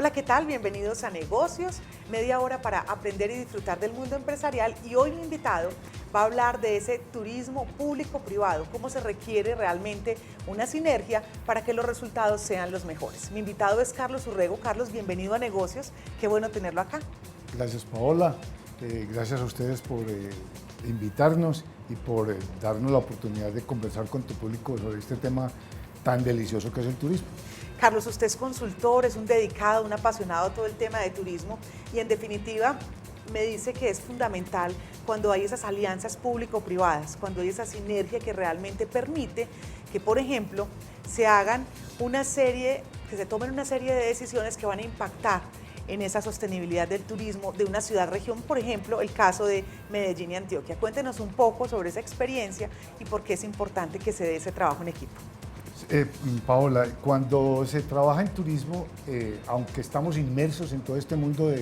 Hola, ¿qué tal? Bienvenidos a Negocios, media hora para aprender y disfrutar del mundo empresarial. Y hoy mi invitado va a hablar de ese turismo público-privado, cómo se requiere realmente una sinergia para que los resultados sean los mejores. Mi invitado es Carlos Urrego. Carlos, bienvenido a Negocios, qué bueno tenerlo acá. Gracias, Paola. Gracias a ustedes por invitarnos y por darnos la oportunidad de conversar con tu público sobre este tema tan delicioso que es el turismo. Carlos, usted es consultor, es un dedicado, un apasionado a todo el tema de turismo y en definitiva me dice que es fundamental cuando hay esas alianzas público-privadas, cuando hay esa sinergia que realmente permite que, por ejemplo, se tomen una serie de decisiones que van a impactar en esa sostenibilidad del turismo de una ciudad-región, por ejemplo, el caso de Medellín y Antioquia. Cuéntenos un poco sobre esa experiencia y por qué es importante que se dé ese trabajo en equipo. Paola, cuando se trabaja en turismo, aunque estamos inmersos en todo este mundo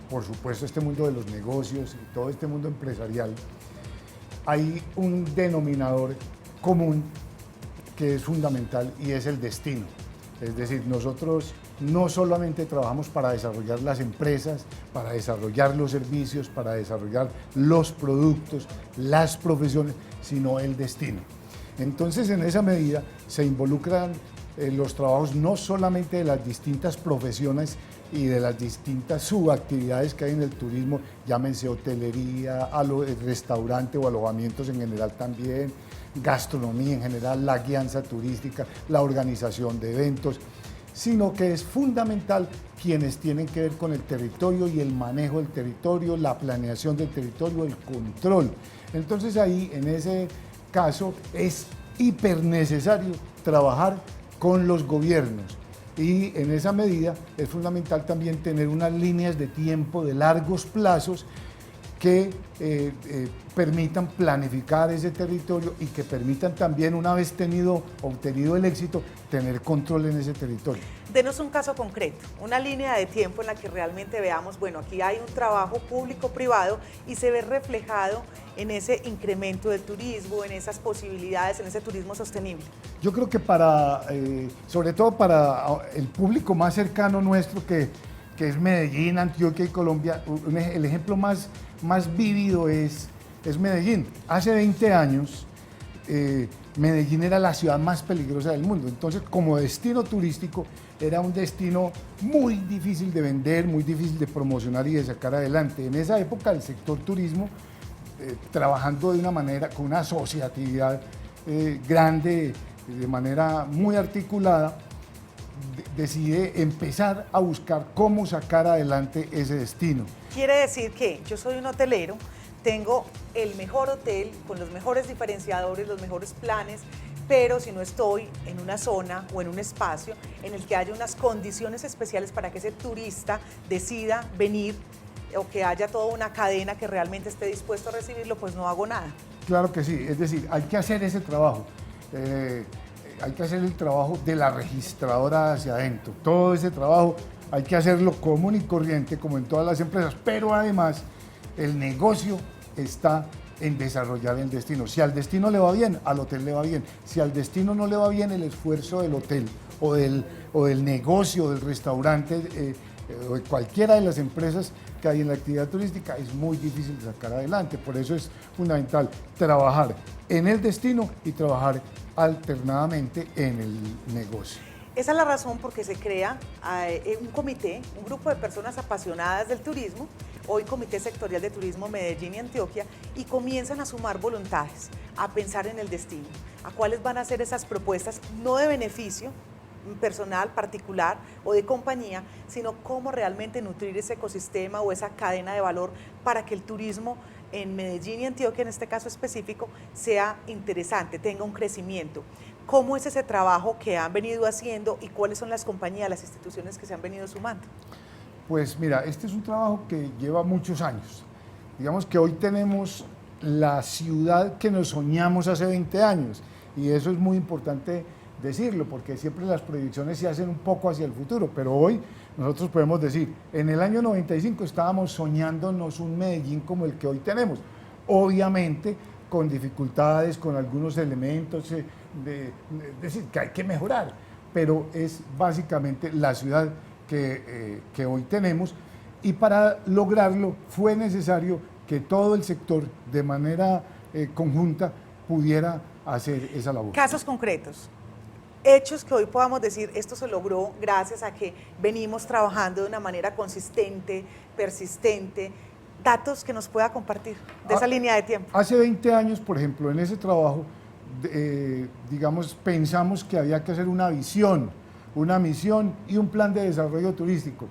por supuesto, este mundo de los negocios y todo este mundo empresarial, hay un denominador común que es fundamental y es el destino. Es decir, nosotros no solamente trabajamos para desarrollar las empresas, para desarrollar los servicios, para desarrollar los productos, las profesiones, sino el destino. Entonces, en esa medida se involucran los trabajos no solamente de las distintas profesiones y de las distintas subactividades que hay en el turismo, llámense hotelería, restaurante o alojamientos en general también, gastronomía en general, la guianza turística, la organización de eventos, sino que es fundamental quienes tienen que ver con el territorio y el manejo del territorio, la planeación del territorio, el control. Entonces ahí, en ese caso, es hiper necesario trabajar con los gobiernos y en esa medida es fundamental también tener unas líneas de tiempo de largos plazos que permitan planificar ese territorio y que permitan también, una vez obtenido el éxito, tener control en ese territorio. Denos un caso concreto, una línea de tiempo en la que realmente veamos, bueno, aquí hay un trabajo público-privado y se ve reflejado en ese incremento del turismo, en esas posibilidades, en ese turismo sostenible. Yo creo que sobre todo para el público más cercano nuestro, que es Medellín, Antioquia y Colombia, el ejemplo más vívido es Medellín. Hace 20 años, Medellín era la ciudad más peligrosa del mundo. Entonces, como destino turístico, era un destino muy difícil de vender, muy difícil de promocionar y de sacar adelante. En esa época, el sector turismo, trabajando de una manera, con una asociatividad grande, de manera muy articulada, decide empezar a buscar cómo sacar adelante ese destino. Quiere decir que yo soy un hotelero, tengo el mejor hotel con los mejores diferenciadores, los mejores planes, pero si no estoy en una zona o en un espacio en el que haya unas condiciones especiales para que ese turista decida venir o que haya toda una cadena que realmente esté dispuesto a recibirlo, pues no hago nada. Claro que sí, es decir, hay que hacer ese trabajo. Hay que hacer el trabajo de la registradora hacia adentro. Todo ese trabajo hay que hacerlo común y corriente, como en todas las empresas, pero además el negocio está en desarrollar el destino. Si al destino le va bien, al hotel le va bien. Si al destino no le va bien, el esfuerzo del hotel o del negocio, del restaurante, o de cualquiera de las empresas que hay en la actividad turística, es muy difícil de sacar adelante. Por eso es fundamental trabajar en el destino y trabajar alternadamente en el negocio. Esa es la razón por que se crea un comité, un grupo de personas apasionadas del turismo, hoy Comité Sectorial de Turismo Medellín y Antioquia, y comienzan a sumar voluntades, a pensar en el destino, a cuáles van a ser esas propuestas, no de beneficio personal, particular o de compañía, sino cómo realmente nutrir ese ecosistema o esa cadena de valor para que el turismo en Medellín y Antioquia, en este caso específico, sea interesante, tenga un crecimiento. ¿Cómo es ese trabajo que han venido haciendo y cuáles son las compañías, las instituciones que se han venido sumando? Pues mira, este es un trabajo que lleva muchos años. Digamos que hoy tenemos la ciudad que nos soñamos hace 20 años y eso es muy importante decirlo, porque siempre las proyecciones se hacen un poco hacia el futuro, pero hoy nosotros podemos decir, en el año 95 estábamos soñándonos un Medellín como el que hoy tenemos, obviamente con dificultades, con algunos elementos, decir que hay que mejorar, pero es básicamente la ciudad que hoy tenemos, y para lograrlo fue necesario que todo el sector de manera conjunta pudiera hacer esa labor. Casos concretos, hechos que hoy podamos decir, esto se logró gracias a que venimos trabajando de una manera consistente, persistente, datos que nos pueda compartir de esa línea de tiempo. Hace 20 años, por ejemplo, en ese trabajo, digamos, pensamos que había que hacer una visión, una misión y un plan de desarrollo turístico.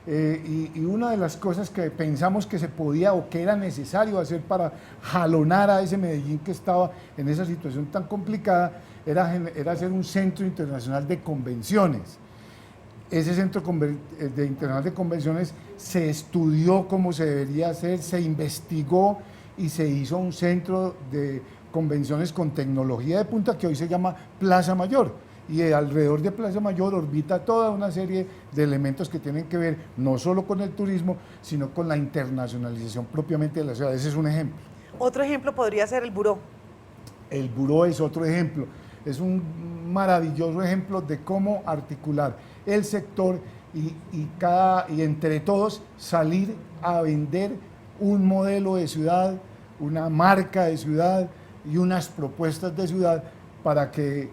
Y una de las cosas que pensamos que se podía o que era necesario hacer para jalonar a ese Medellín que estaba en esa situación tan complicada era hacer un centro internacional de convenciones. Ese centro internacional de convenciones se estudió cómo se debería hacer, se investigó y se hizo un centro de convenciones con tecnología de punta que hoy se llama Plaza Mayor. Y alrededor de Plaza Mayor orbita toda una serie de elementos que tienen que ver no solo con el turismo, sino con la internacionalización propiamente de la ciudad. Ese es un ejemplo. Otro ejemplo podría ser el Buró. El Buró es otro ejemplo. Es un maravilloso ejemplo de cómo articular el sector y entre todos salir a vender un modelo de ciudad, una marca de ciudad y unas propuestas de ciudad para que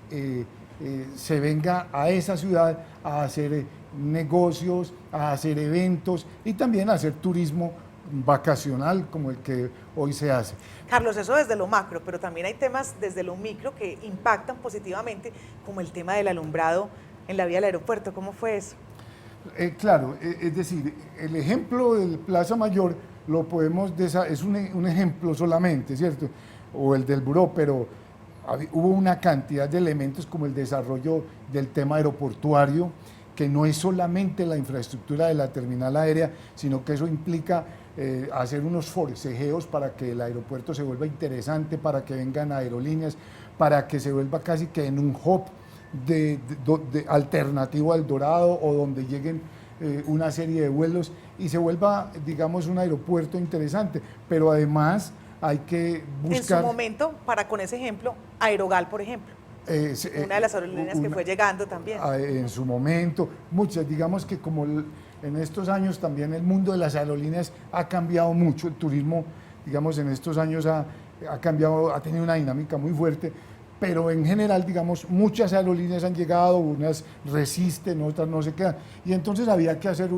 se venga a esa ciudad a hacer negocios, a hacer eventos y también a hacer turismo vacacional como el que hoy se hace. Carlos, eso desde lo macro, pero también hay temas desde lo micro que impactan positivamente, como el tema del alumbrado en la vía del aeropuerto. ¿Cómo fue eso? Claro, es decir, el ejemplo del Plaza Mayor lo podemos, es un ejemplo solamente, ¿cierto? O el del Buró, pero hubo una cantidad de elementos como el desarrollo del tema aeroportuario, que no es solamente la infraestructura de la terminal aérea, sino que eso implica hacer unos forcejeos para que el aeropuerto se vuelva interesante, para que vengan aerolíneas, para que se vuelva casi que en un hub de alternativo al Dorado o donde lleguen una serie de vuelos y se vuelva, digamos, un aeropuerto interesante. Pero además hay que buscar... En su momento, con ese ejemplo, Aerogal, por ejemplo. Una de las aerolíneas que fue llegando también. En su momento, muchas, digamos que como en estos años también el mundo de las aerolíneas ha cambiado mucho, el turismo, digamos, en estos años ha cambiado, ha tenido una dinámica muy fuerte, pero en general, digamos, muchas aerolíneas han llegado, unas resisten, otras no se quedan, y entonces había que hacer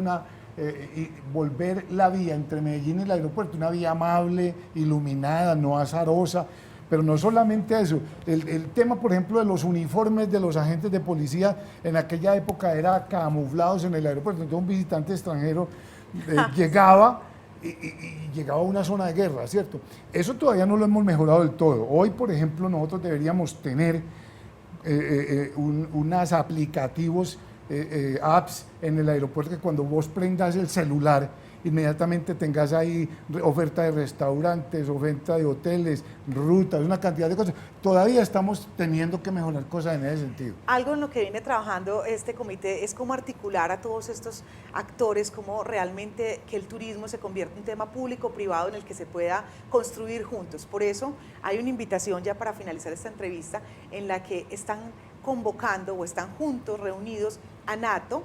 y volver la vía entre Medellín y el aeropuerto, una vía amable, iluminada, no azarosa. Pero no solamente eso, el tema, por ejemplo, de los uniformes de los agentes de policía en aquella época era camuflados en el aeropuerto. Entonces un visitante extranjero llegaba y llegaba a una zona de guerra, ¿cierto? Eso todavía no lo hemos mejorado del todo. Hoy, por ejemplo, nosotros deberíamos tener unos aplicativos, apps en el aeropuerto que cuando vos prendas el celular, inmediatamente tengas ahí oferta de restaurantes, oferta de hoteles, rutas, una cantidad de cosas. Todavía estamos teniendo que mejorar cosas en ese sentido. Algo en lo que viene trabajando este comité es cómo articular a todos estos actores, cómo realmente que el turismo se convierta en un tema público-privado en el que se pueda construir juntos. Por eso hay una invitación ya para finalizar esta entrevista en la que están convocando o están juntos, reunidos, ANATO,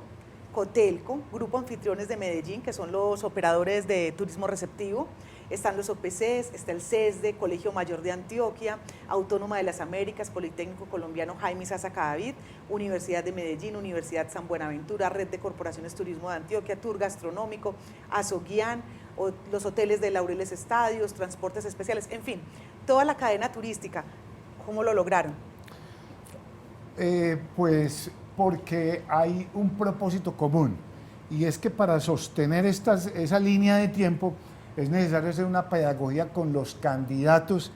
Cotelco, Grupo Anfitriones de Medellín, que son los operadores de turismo receptivo, están los OPCs, está el CESDE, Colegio Mayor de Antioquia, Autónoma de las Américas, Politécnico Colombiano Jaime Sasa Cadavid, Universidad de Medellín, Universidad San Buenaventura, Red de Corporaciones Turismo de Antioquia, Tour Gastronómico, Asoguián, los hoteles de Laureles Estadios, transportes especiales, en fin, toda la cadena turística. ¿Cómo lo lograron? Pues porque hay un propósito común, y es que para sostener esa línea de tiempo es necesario hacer una pedagogía con los candidatos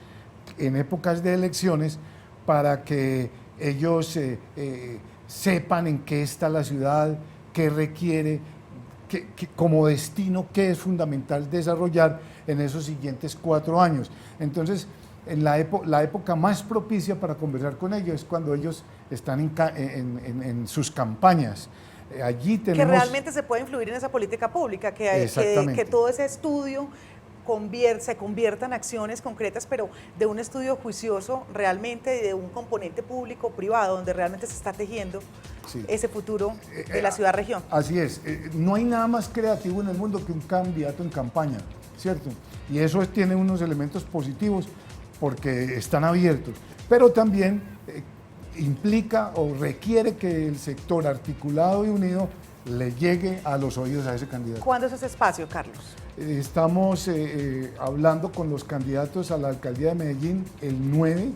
en épocas de elecciones para que ellos sepan en qué está la ciudad, qué requiere, como destino, qué es fundamental desarrollar en esos siguientes 4 años. Entonces, en la época más propicia para conversar con ellos es cuando ellos están en sus campañas. Allí tenemos... Que realmente se puede influir en esa política pública, que todo ese estudio se convierta en acciones concretas, pero de un estudio juicioso realmente, de un componente público-privado, donde realmente se está tejiendo ese futuro de la ciudad-región. Así es, no hay nada más creativo en el mundo que un candidato en campaña, ¿cierto? Y eso tiene unos elementos positivos porque están abiertos, pero también implica o requiere que el sector articulado y unido le llegue a los oídos a ese candidato. ¿Cuándo es ese espacio, Carlos? Estamos hablando con los candidatos a la alcaldía de Medellín el 9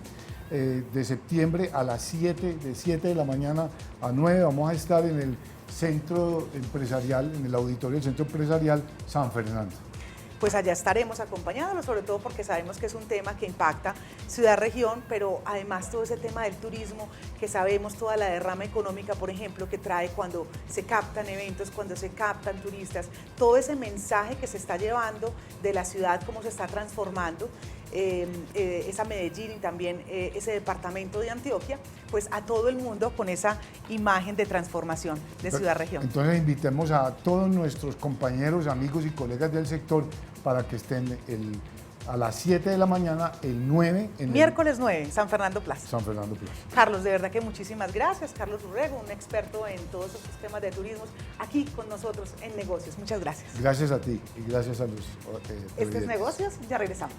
de septiembre a las 7, de 7 de la mañana a 9. Vamos a estar en el centro empresarial, en el auditorio del Centro Empresarial San Fernando. Pues allá estaremos acompañándolos, sobre todo porque sabemos que es un tema que impacta ciudad-región, pero además todo ese tema del turismo, que sabemos toda la derrama económica, por ejemplo, que trae cuando se captan eventos, cuando se captan turistas, todo ese mensaje que se está llevando de la ciudad, cómo se está transformando, esa Medellín y también ese departamento de Antioquia, pues a todo el mundo con esa imagen de transformación de ciudad-región. Entonces invitemos a todos nuestros compañeros, amigos y colegas del sector para que estén a las 7 de la mañana, el 9. Miércoles 9, San Fernando Plaza. San Fernando Plaza. Carlos, de verdad que muchísimas gracias. Carlos Urrego, un experto en todos estos temas de turismo, aquí con nosotros en Negocios. Muchas gracias. Gracias a ti y gracias a los Este es Negocios, ya regresamos.